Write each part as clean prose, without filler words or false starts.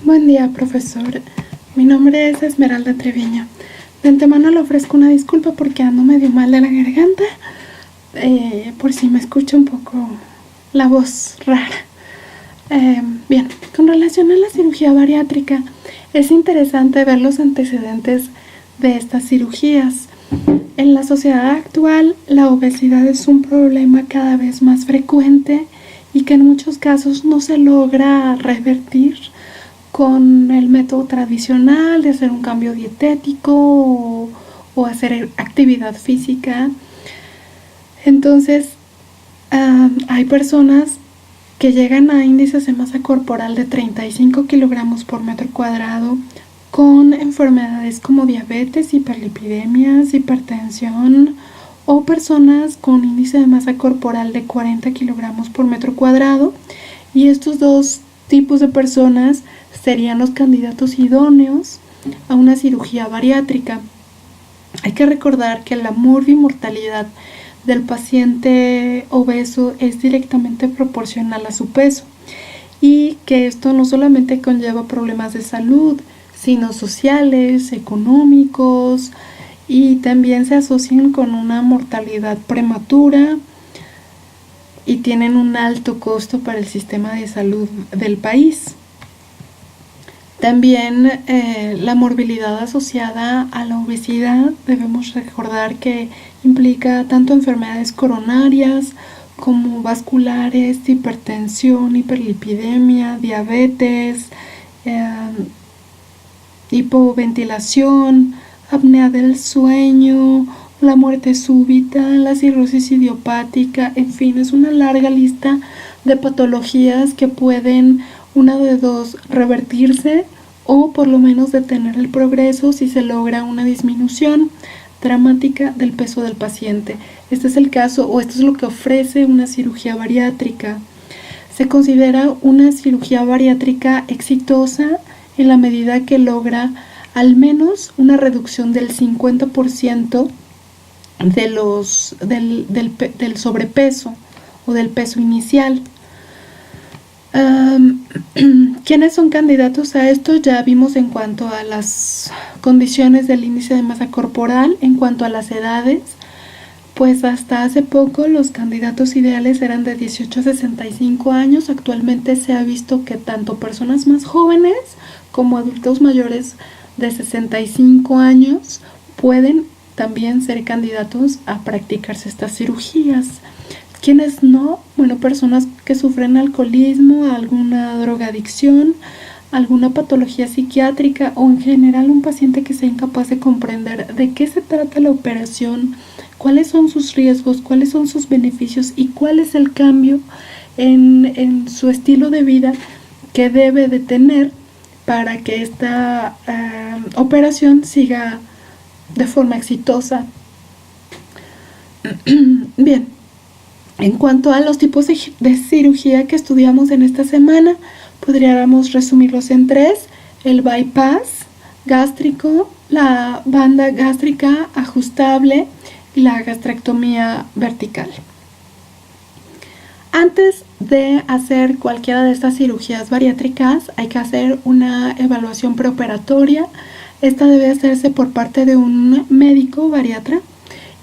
Buen día, profesor. Mi nombre es Esmeralda Treviño. De antemano le ofrezco una disculpa porque ando medio mal de la garganta, por si me escucha un poco la voz rara. Bien, con relación a la cirugía bariátrica, es interesante ver los antecedentes de estas cirugías. En la sociedad actual, la obesidad es un problema cada vez más frecuente y que en muchos casos no se logra revertir con el método tradicional de hacer un cambio dietético o hacer actividad física. Entonces, hay personas que llegan a índices de masa corporal de 35 kilogramos por metro cuadrado con enfermedades como diabetes, hiperlipidemias, hipertensión, o personas con índice de masa corporal de 40 kilogramos por metro cuadrado, y estos dos tipos de personas serían los candidatos idóneos a una cirugía bariátrica. Hay que recordar que la morbimortalidad del paciente obeso es directamente proporcional a su peso y que esto no solamente conlleva problemas de salud, sino sociales, económicos, y también se asocian con una mortalidad prematura y tienen un alto costo para el sistema de salud del país. También la morbilidad asociada a la obesidad, debemos recordar que implica tanto enfermedades coronarias como vasculares, hipertensión, hiperlipidemia, diabetes, hipoventilación, apnea del sueño, la muerte súbita, la cirrosis idiopática, en fin, es una larga lista de patologías que pueden, una de dos, revertirse o por lo menos detener el progreso si se logra una disminución dramática del peso del paciente. Este es el caso, o esto es lo que ofrece una cirugía bariátrica. Se considera una cirugía bariátrica exitosa en la medida que logra al menos una reducción del 50% del sobrepeso o del peso inicial. ¿Quiénes son candidatos a esto? Ya vimos en cuanto a las condiciones del índice de masa corporal. En cuanto a las edades, pues hasta hace poco los candidatos ideales eran de 18 a 65 años. Actualmente se ha visto que tanto personas más jóvenes como adultos mayores de 65 años pueden también ser candidatos a practicarse estas cirugías. ¿Quiénes no? Bueno, personas que sufren alcoholismo, alguna drogadicción, alguna patología psiquiátrica o en general un paciente que sea incapaz de comprender de qué se trata la operación, cuáles son sus riesgos, cuáles son sus beneficios y cuál es el cambio en su estilo de vida que debe de tener para que esta operación siga de forma exitosa. Bien, en cuanto a los tipos de cirugía que estudiamos en esta semana, podríamos resumirlos en tres: el bypass gástrico, la banda gástrica ajustable y la gastrectomía vertical. Antes de hacer cualquiera de estas cirugías bariátricas, hay que hacer una evaluación preoperatoria. Esta debe hacerse por parte de un médico bariatra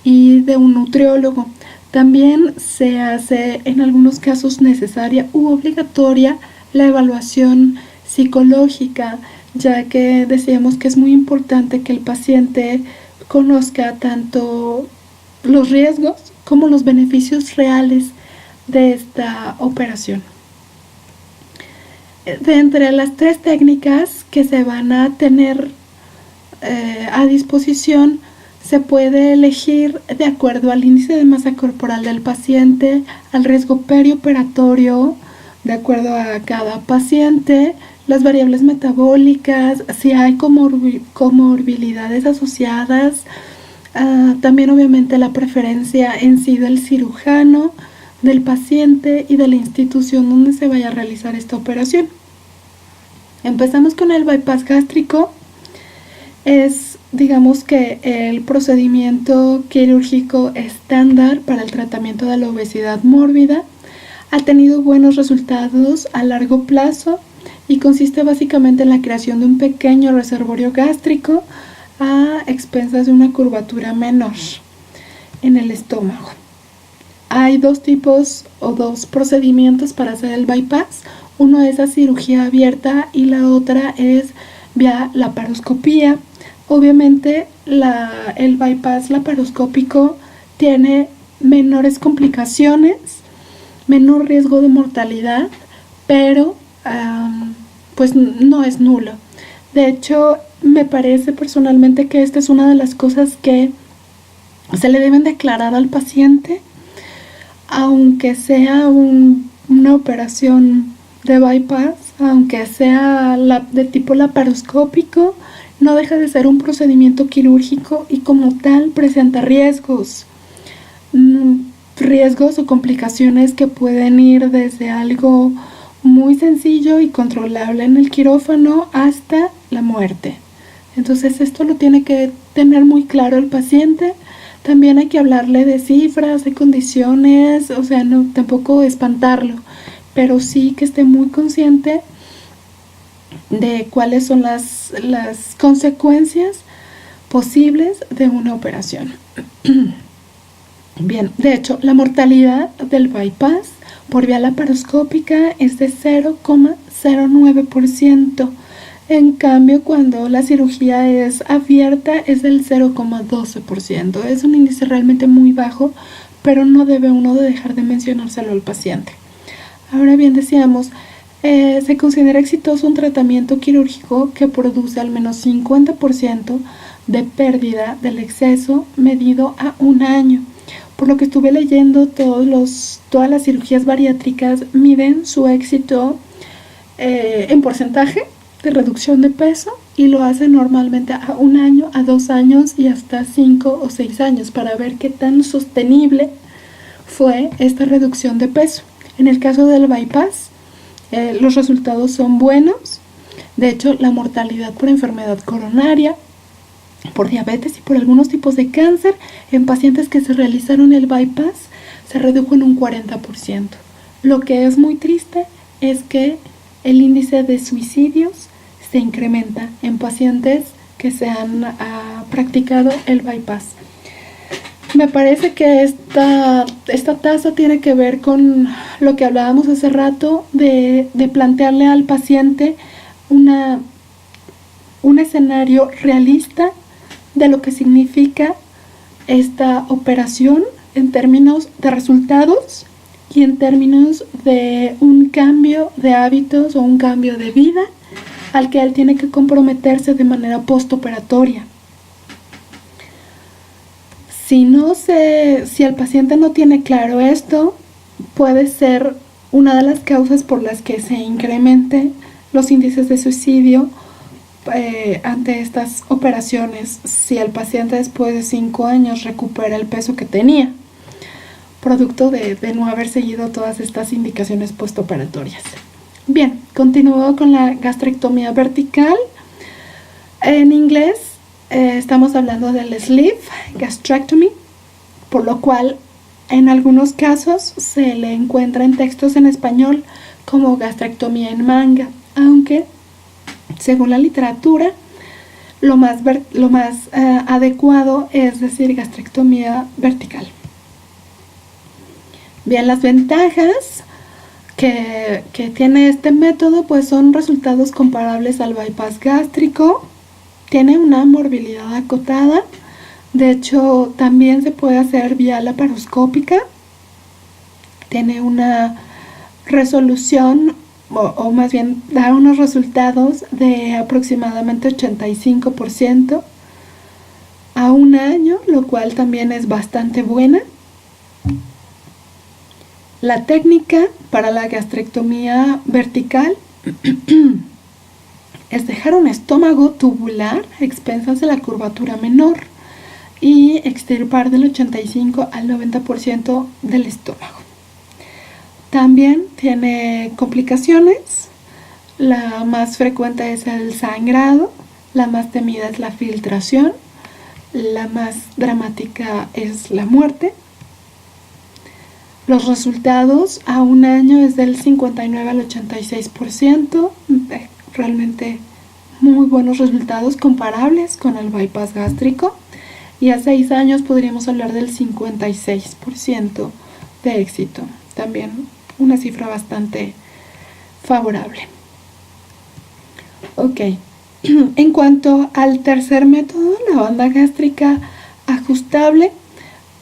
y de un nutriólogo. También se hace en algunos casos necesaria u obligatoria la evaluación psicológica, ya que decíamos que es muy importante que el paciente conozca tanto los riesgos como los beneficios reales de esta operación. De entre las tres técnicas que se van a tener a disposición, se puede elegir de acuerdo al índice de masa corporal del paciente, al riesgo perioperatorio, de acuerdo a cada paciente, las variables metabólicas, si hay comorbilidades asociadas, también obviamente la preferencia en sí del cirujano, del paciente y de la institución donde se vaya a realizar esta operación. Empezamos con el bypass gástrico. Es, digamos que, el procedimiento quirúrgico estándar para el tratamiento de la obesidad mórbida. Ha tenido buenos resultados a largo plazo y consiste básicamente en la creación de un pequeño reservorio gástrico a expensas de una curvatura menor en el estómago. Hay dos tipos o dos procedimientos para hacer el bypass. Uno es la cirugía abierta y la otra es vía laparoscopía. Obviamente el bypass laparoscópico tiene menores complicaciones, menor riesgo de mortalidad, pero pues no es nulo. De hecho, me parece personalmente que esta es una de las cosas que se le deben declarar al paciente, aunque sea una operación de bypass, aunque sea de tipo laparoscópico, no deja de ser un procedimiento quirúrgico y como tal presenta riesgos o complicaciones que pueden ir desde algo muy sencillo y controlable en el quirófano hasta la muerte. Entonces esto lo tiene que tener muy claro el paciente. También hay que hablarle de cifras, de condiciones, o sea, no tampoco espantarlo, pero sí que esté muy consciente de cuáles son las consecuencias posibles de una operación. Bien, de hecho, la mortalidad del bypass por vía laparoscópica es de 0,09%. En cambio, cuando la cirugía es abierta es del 0,12%. Es un índice realmente muy bajo, pero no debe uno de dejar de mencionárselo al paciente. Ahora bien, decíamos, se considera exitoso un tratamiento quirúrgico que produce al menos 50% de pérdida del exceso medido a un año. Por lo que estuve leyendo, todas las cirugías bariátricas miden su éxito en porcentaje de reducción de peso y lo hacen normalmente a 1 año, a 2 años y hasta 5 o 6 años para ver qué tan sostenible fue esta reducción de peso. En el caso del bypass, los resultados son buenos. De hecho, la mortalidad por enfermedad coronaria, por diabetes y por algunos tipos de cáncer en pacientes que se realizaron el bypass se redujo en un 40%. Lo que es muy triste es que el índice de suicidios se incrementa en pacientes que se han practicado el bypass. Me parece que esta tasa tiene que ver con lo que hablábamos hace rato de plantearle al paciente un escenario realista de lo que significa esta operación en términos de resultados y en términos de un cambio de hábitos o un cambio de vida al que él tiene que comprometerse de manera postoperatoria. Si el paciente no tiene claro esto, puede ser una de las causas por las que se incrementen los índices de suicidio ante estas operaciones, si el paciente después de 5 años recupera el peso que tenía, producto de no haber seguido todas estas indicaciones postoperatorias. Bien, continúo con la gastrectomía vertical. En inglés estamos hablando del sleeve gastrectomy, por lo cual en algunos casos se le encuentra en textos en español como gastrectomía en manga, aunque según la literatura lo más adecuado es decir gastrectomía vertical. Bien, las ventajas que tiene este método pues son resultados comparables al bypass gástrico. Tiene una morbilidad acotada. De hecho, también se puede hacer vía laparoscópica. Tiene una resolución o más bien da unos resultados de aproximadamente 85% a 1 año, lo cual también es bastante buena. La técnica para la gastrectomía vertical es dejar un estómago tubular a expensas de la curvatura menor y extirpar del 85 al 90% del estómago. También tiene complicaciones. La más frecuente es el sangrado, la más temida es la filtración, la más dramática es la muerte. Los resultados a un año es del 59 al 86%, realmente muy buenos resultados comparables con el bypass gástrico. Y a 6 años podríamos hablar del 56% de éxito, también una cifra bastante favorable. Ok, en cuanto al tercer método, la banda gástrica ajustable,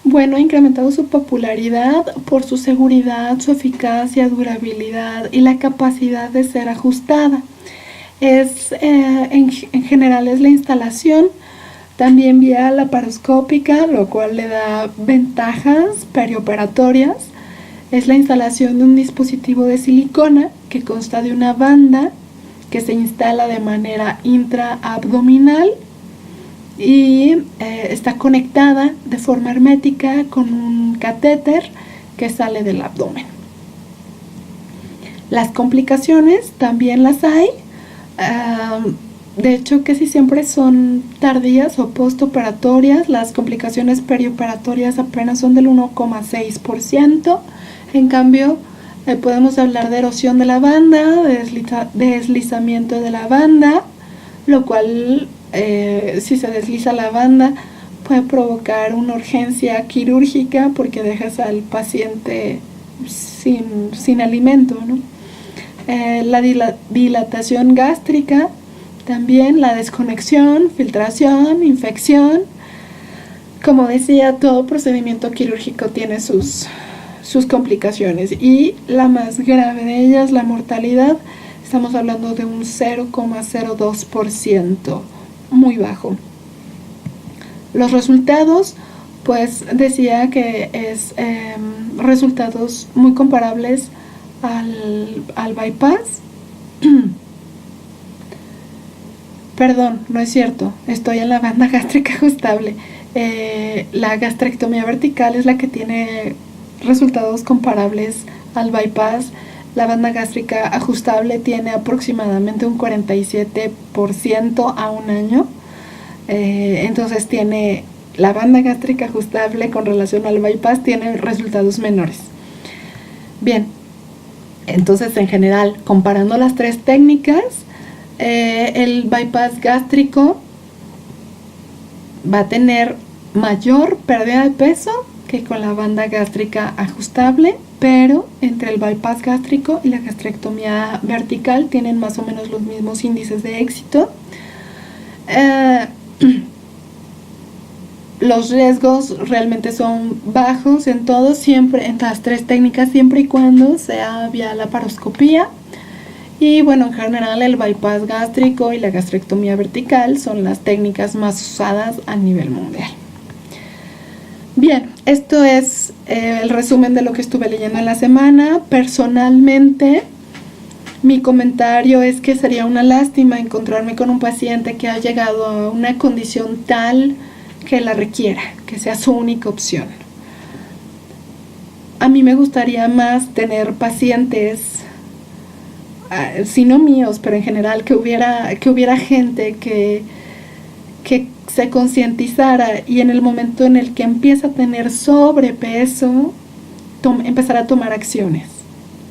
bueno, ha incrementado su popularidad por su seguridad, su eficacia, durabilidad y la capacidad de ser ajustada. En general es la instalación también vía laparoscópica, lo cual le da ventajas perioperatorias. Es la instalación de un dispositivo de silicona que consta de una banda que se instala de manera intraabdominal y está conectada de forma hermética con un catéter que sale del abdomen. Las complicaciones también las hay, de hecho casi siempre son tardías o postoperatorias. Las complicaciones perioperatorias apenas son del 1,6%. En cambio, podemos hablar de erosión de la banda, de deslizamiento de la banda, lo cual si se desliza la banda puede provocar una urgencia quirúrgica porque dejas al paciente sin alimento, ¿no? La dilatación gástrica, también la desconexión, filtración, infección. Como decía, todo procedimiento quirúrgico tiene sus complicaciones y la más grave de ellas, la mortalidad, estamos hablando de un 0,02%, muy bajo. Los resultados, pues decía que es resultados muy comparables al bypass. Perdón, no es cierto, estoy en la banda gástrica ajustable. La gastrectomía vertical es la que tiene resultados comparables al bypass. La banda gástrica ajustable tiene aproximadamente un 47% a un año. Entonces tiene la banda gástrica ajustable con relación al bypass tiene resultados menores. Bien, entonces en general, comparando las tres técnicas, el bypass gástrico va a tener mayor pérdida de peso que con la banda gástrica ajustable, pero entre el bypass gástrico y la gastrectomía vertical tienen más o menos los mismos índices de éxito. Los riesgos realmente son bajos en todos, siempre en las tres técnicas, siempre y cuando sea vía laparoscopía. Y bueno, en general el bypass gástrico y la gastrectomía vertical son las técnicas más usadas a nivel mundial. Bien, esto es el resumen de lo que estuve leyendo en la semana. Personalmente, mi comentario es que sería una lástima encontrarme con un paciente que ha llegado a una condición tal que la requiera, que sea su única opción. A mí me gustaría más tener pacientes, si no míos, pero en general, que hubiera gente que se concientizara y en el momento en el que empieza a tener sobrepeso, empezar a tomar acciones,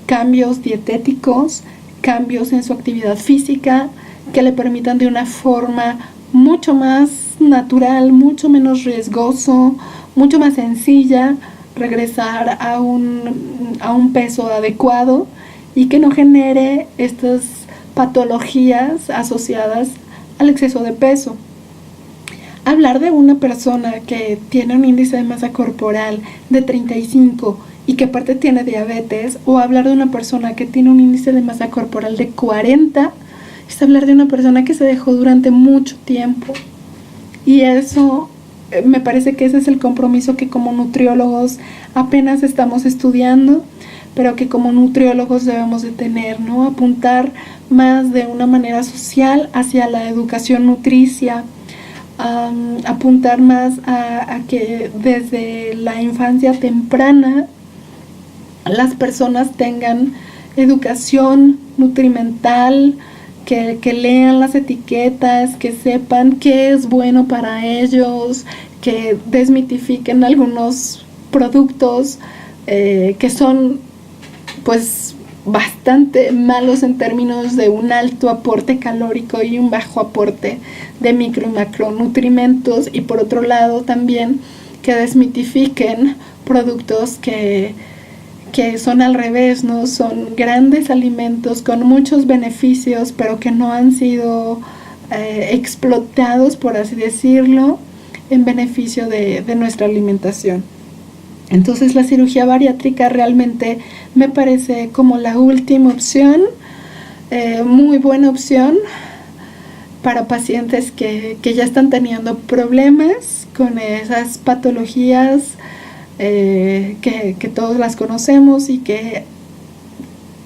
cambios dietéticos, cambios en su actividad física que le permitan de una forma mucho más natural, mucho menos riesgoso, mucho más sencilla regresar a un peso adecuado y que no genere estas patologías asociadas al exceso de peso. Hablar de una persona que tiene un índice de masa corporal de 35 y que aparte tiene diabetes, o hablar de una persona que tiene un índice de masa corporal de 40, es hablar de una persona que se dejó durante mucho tiempo. Y eso, me parece que ese es el compromiso que como nutriólogos apenas estamos estudiando, pero que como nutriólogos debemos de tener, ¿no? Apuntar más de una manera social hacia la educación nutricia, apuntar más a que desde la infancia temprana las personas tengan educación nutrimental, que lean las etiquetas, que sepan qué es bueno para ellos, que desmitifiquen algunos productos que son pues bastante malos en términos de un alto aporte calórico y un bajo aporte de micro y macronutrimentos, y por otro lado también que desmitifiquen productos que son al revés, ¿no? Son grandes alimentos con muchos beneficios, pero que no han sido explotados, por así decirlo, en beneficio de nuestra alimentación. Entonces la cirugía bariátrica realmente me parece como la última opción, muy buena opción para pacientes que ya están teniendo problemas con esas patologías que todos las conocemos y que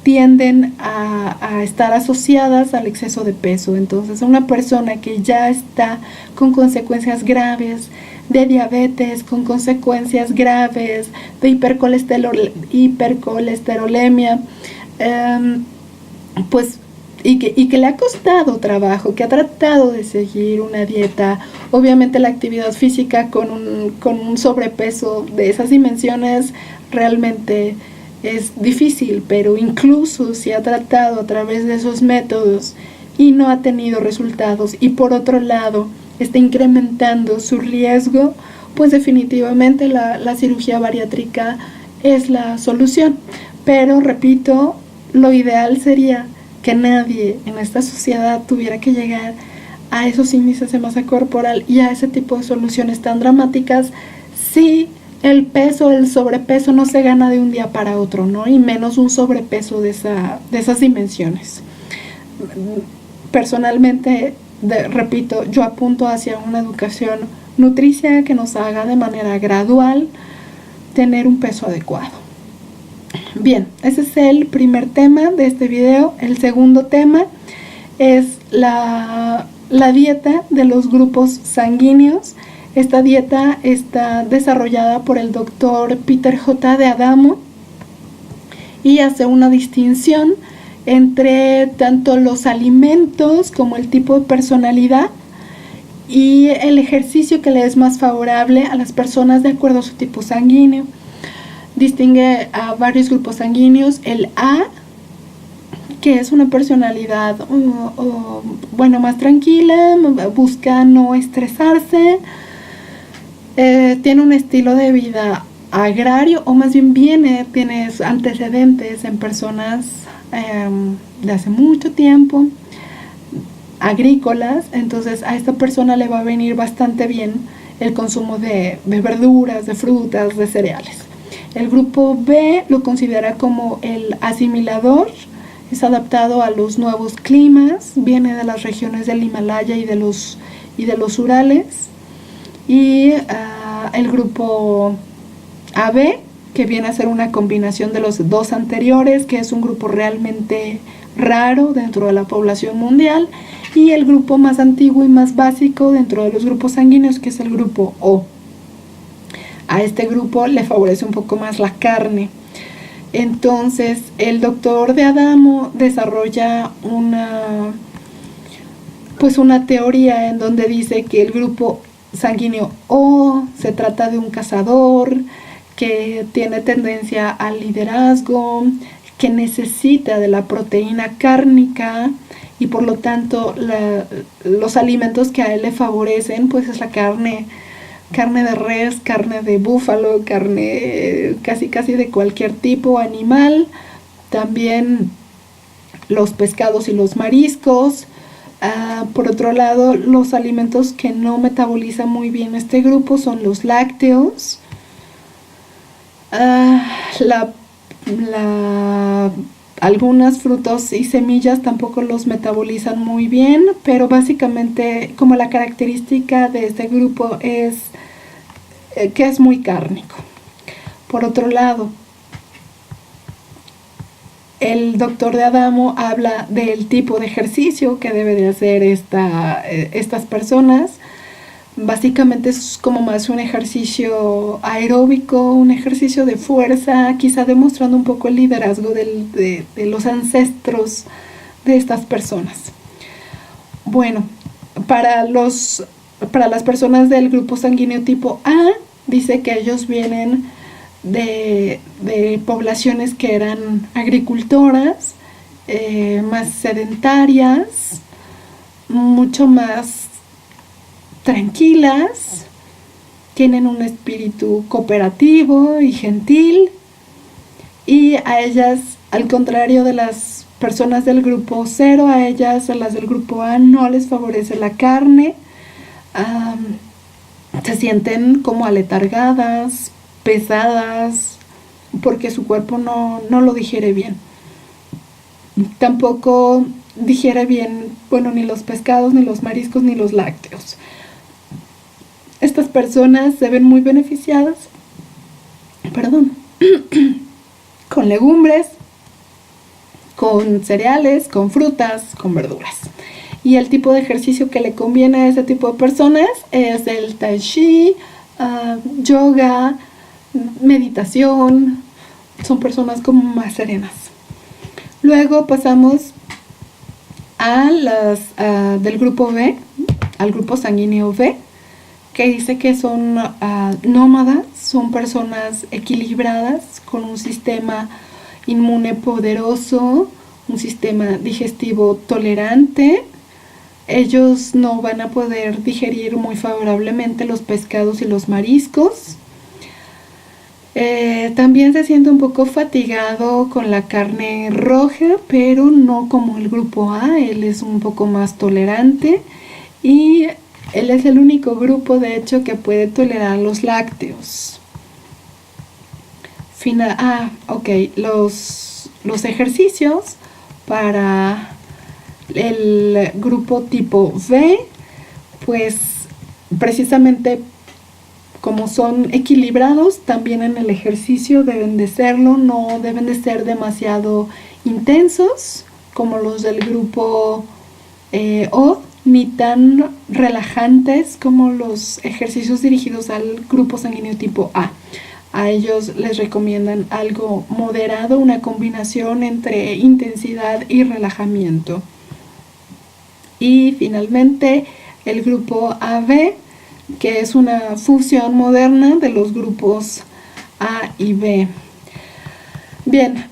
tienden a estar asociadas al exceso de peso. Entonces, una persona que ya está con consecuencias graves de diabetes, con consecuencias graves de hipercolesterolemia, pues y que le ha costado trabajo, que ha tratado de seguir una dieta, obviamente la actividad física con un sobrepeso de esas dimensiones realmente es difícil, pero incluso si ha tratado a través de esos métodos y no ha tenido resultados, y por otro lado está incrementando su riesgo, pues definitivamente la cirugía bariátrica es la solución. Pero repito, lo ideal sería que nadie en esta sociedad tuviera que llegar a esos índices de masa corporal y a ese tipo de soluciones tan dramáticas si el peso, el sobrepeso no se gana de un día para otro, ¿no? Y menos un sobrepeso de esas dimensiones. Personalmente, repito, yo apunto hacia una educación nutricia que nos haga de manera gradual tener un peso adecuado. Bien, ese es el primer tema de este video. El segundo tema es la dieta de los grupos sanguíneos. Esta dieta está desarrollada por el doctor Peter J. D'Adamo y hace una distinción entre tanto los alimentos como el tipo de personalidad y el ejercicio que le es más favorable a las personas de acuerdo a su tipo sanguíneo. Distingue a varios grupos sanguíneos. El A, que es una personalidad más tranquila, busca no estresarse, tiene un estilo de vida agrario, o más bien tiene antecedentes en personas de hace mucho tiempo, agrícolas. Entonces a esta persona le va a venir bastante bien el consumo de verduras, de frutas, de cereales. El grupo B lo considera como el asimilador, es adaptado a los nuevos climas, viene de las regiones del Himalaya y de los Urales. Y el grupo AB, que viene a ser una combinación de los dos anteriores, que es un grupo realmente raro dentro de la población mundial, y el grupo más antiguo y más básico dentro de los grupos sanguíneos, que es el grupo O. A este grupo le favorece un poco más la carne. Entonces el doctor D'Adamo desarrolla una teoría en donde dice que el grupo sanguíneo O se trata de un cazador que tiene tendencia al liderazgo, que necesita de la proteína cárnica, y por lo tanto los alimentos que a él le favorecen pues es la carne de res, carne de búfalo, carne casi de cualquier tipo animal, también los pescados y los mariscos. Por otro lado, los alimentos que no metabolizan muy bien este grupo son los lácteos, algunas frutas y semillas tampoco los metabolizan muy bien, pero básicamente como la característica de este grupo es que es muy cárnico. Por otro lado, el doctor D'Adamo habla del tipo de ejercicio que debe de hacer estas personas. Básicamente es como más un ejercicio aeróbico, un ejercicio de fuerza, quizá demostrando un poco el liderazgo de los ancestros de estas personas. Bueno, para las personas del grupo sanguíneo tipo A, dice que ellos vienen de poblaciones que eran agricultoras, más sedentarias, mucho más tranquilas, tienen un espíritu cooperativo y gentil, y a ellas, al contrario de las personas del grupo 0, a ellas, a las del grupo A, no les favorece la carne. Se sienten como aletargadas, pesadas, porque su cuerpo no lo digiere bien. Tampoco digiere bien, bueno, ni los pescados, ni los mariscos, ni los lácteos. Estas personas se ven muy beneficiadas, con legumbres, con cereales, con frutas, con verduras. Y el tipo de ejercicio que le conviene a ese tipo de personas es el tai chi, yoga, meditación. Son personas como más serenas. Luego pasamos a las del grupo B, al grupo sanguíneo B, que dice que son nómadas, son personas equilibradas con un sistema inmune poderoso, un sistema digestivo tolerante. Ellos no van a poder digerir muy favorablemente los pescados y los mariscos. También se siente un poco fatigado con la carne roja, pero no como el grupo A. Él es un poco más tolerante y él es el único grupo, de hecho, que puede tolerar los lácteos. Los ejercicios para el grupo tipo B, pues precisamente como son equilibrados, también en el ejercicio deben de serlo, no deben de ser demasiado intensos como los del grupo O, ni tan relajantes como los ejercicios dirigidos al grupo sanguíneo tipo A. A ellos les recomiendan algo moderado, una combinación entre intensidad y relajamiento. Y finalmente el grupo AB, que es una fusión moderna de los grupos A y B. Bien,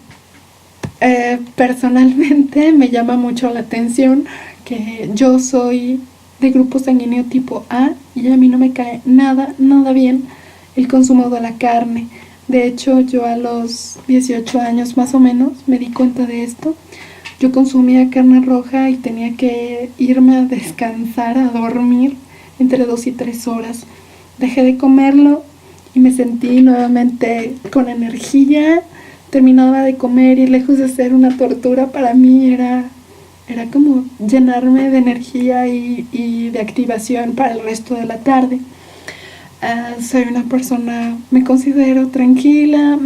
personalmente me llama mucho la atención que yo soy de grupo sanguíneo tipo A y a mí no me cae nada bien el consumo de la carne. De hecho, yo a los 18 años más o menos me di cuenta de esto. Yo consumía carne roja y tenía que irme a descansar, a dormir entre 2 y 3 horas. Dejé de comerlo y me sentí nuevamente con energía. Terminaba de comer y lejos de ser una tortura, para mí era como llenarme de energía y de activación para el resto de la tarde. Soy una persona, me considero tranquila,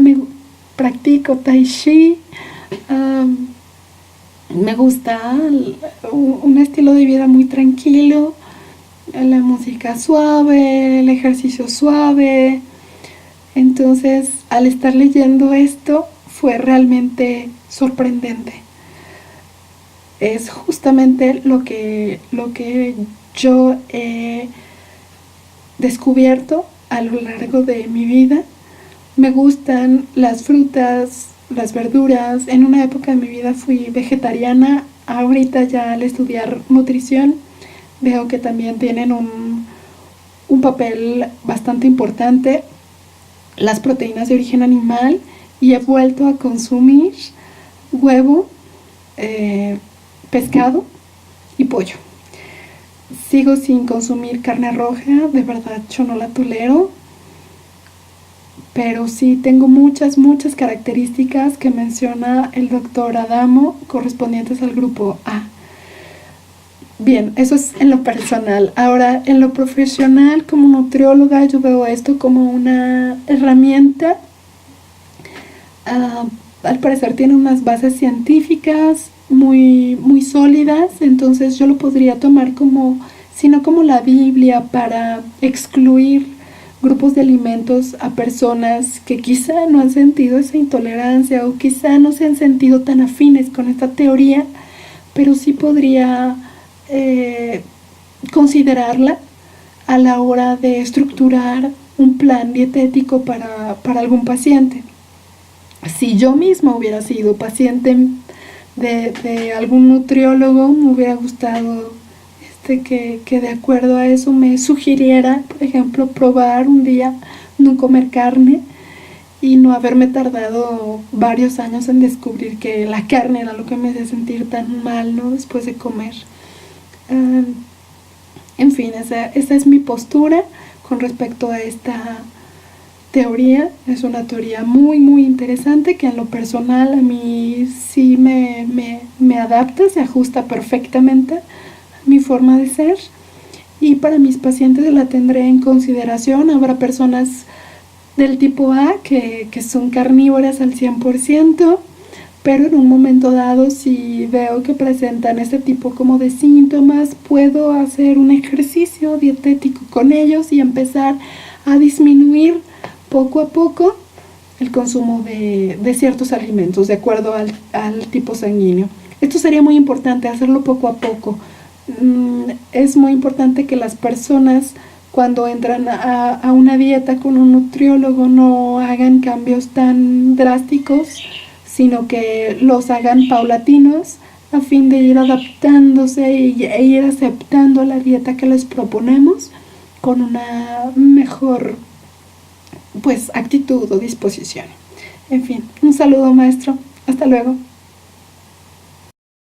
practico tai chi, me gusta un estilo de vida muy tranquilo, la música suave, el ejercicio suave. Entonces, al estar leyendo esto, fue realmente sorprendente. Es justamente lo que yo he descubierto a lo largo de mi vida. Me gustan las frutas, las verduras. En una época de mi vida fui vegetariana. Ahorita ya al estudiar nutrición veo que también tienen un papel bastante importante las proteínas de origen animal, y he vuelto a consumir huevo, pescado y pollo. Sigo sin consumir carne roja, de verdad yo no la tolero, pero sí tengo muchas características que menciona el doctor Adamo correspondientes al grupo A. Bien, eso es en lo personal. Ahora, en lo profesional, como nutrióloga, yo veo esto como una herramienta. Al parecer tiene unas bases científicas muy sólidas, entonces yo lo podría tomar sino como la Biblia para excluir grupos de alimentos a personas que quizá no han sentido esa intolerancia o quizá no se han sentido tan afines con esta teoría, pero sí podría considerarla a la hora de estructurar un plan dietético para algún paciente. Si yo misma hubiera sido paciente de algún nutriólogo, me hubiera gustado que de acuerdo a eso me sugiriera, por ejemplo, probar un día no comer carne y no haberme tardado varios años en descubrir que la carne era lo que me hacía sentir tan mal, ¿no? Después de comer. En fin, esa es mi postura con respecto a esta teoría. Es una teoría muy muy interesante que en lo personal a mí sí me adapta, se ajusta perfectamente a mi forma de ser, y para mis pacientes la tendré en consideración. Habrá personas del tipo A que son carnívoras al 100%, pero en un momento dado, si veo que presentan este tipo como de síntomas, puedo hacer un ejercicio dietético con ellos y empezar a disminuir poco a poco el consumo de ciertos alimentos de acuerdo al tipo sanguíneo. Esto sería muy importante, hacerlo poco a poco. Es muy importante que las personas, cuando entran a una dieta con un nutriólogo, no hagan cambios tan drásticos, sino que los hagan paulatinos a fin de ir adaptándose e ir aceptando la dieta que les proponemos con una mejor actitud o disposición. En fin, un saludo, maestro. Hasta luego.